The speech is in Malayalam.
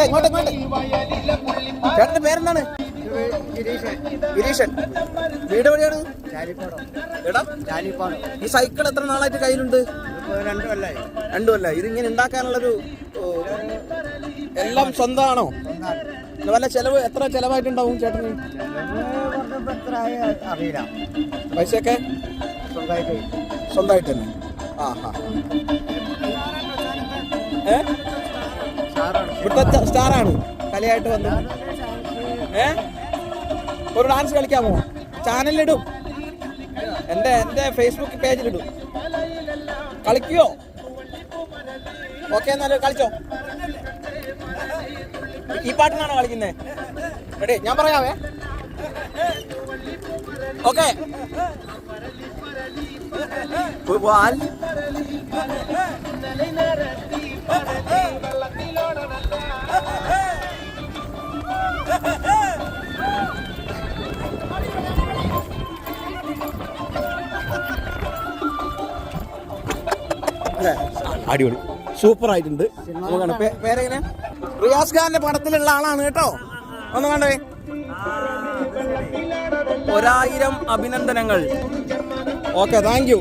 ഇങ്ങോട്ട് ചേട്ടന്റെ പേരെന്താണ്? ഗിരീഷൻ. വീട് എവിടെയാണ്? എടാ ഈ സൈക്കിൾ എത്ര നാളായിട്ട് കയ്യിലുണ്ട്? 2 കൊല്ലമായി. 2 കൊല്ലമായി. ഇതിങ്ങനെ ഉണ്ടാക്കാനുള്ളൊരു എല്ലാം സ്വന്തമാണോ? വല്ല ചെലവ് എത്ര ചെലവായിട്ടുണ്ടാവും ചേട്ടന്? അറിയില്ല. പൈസയൊക്കെ സ്വന്തമായിട്ട് തന്നെ. ഇവിടുത്തെ സ്റ്റാറാണ്. കലയായിട്ട് വന്നു. ഒരു ഡാൻസ് കളിക്കാമോ? ചാനലിലിടും. എൻ്റെ ഫേസ്ബുക്ക് പേജിലിടും. കളിക്കുവോ? ഓക്കെ, എന്നാലും കളിച്ചോ. ഈ പാട്ടിനാണോ കളിക്കുന്നത്? റെഡി? ഞാൻ പറയാവേ. ഓക്കെ. അടിപൊളി, സൂപ്പർ ആയിട്ടുണ്ട്. പേരെങ്ങനെ? റിയാസ് ഖാന്റെ പടത്തിലുള്ള ആളാണ് കേട്ടോ. ഒന്ന് കണ്ടേ. 1000 അഭിനന്ദനങ്ങൾ. Okay, thank you.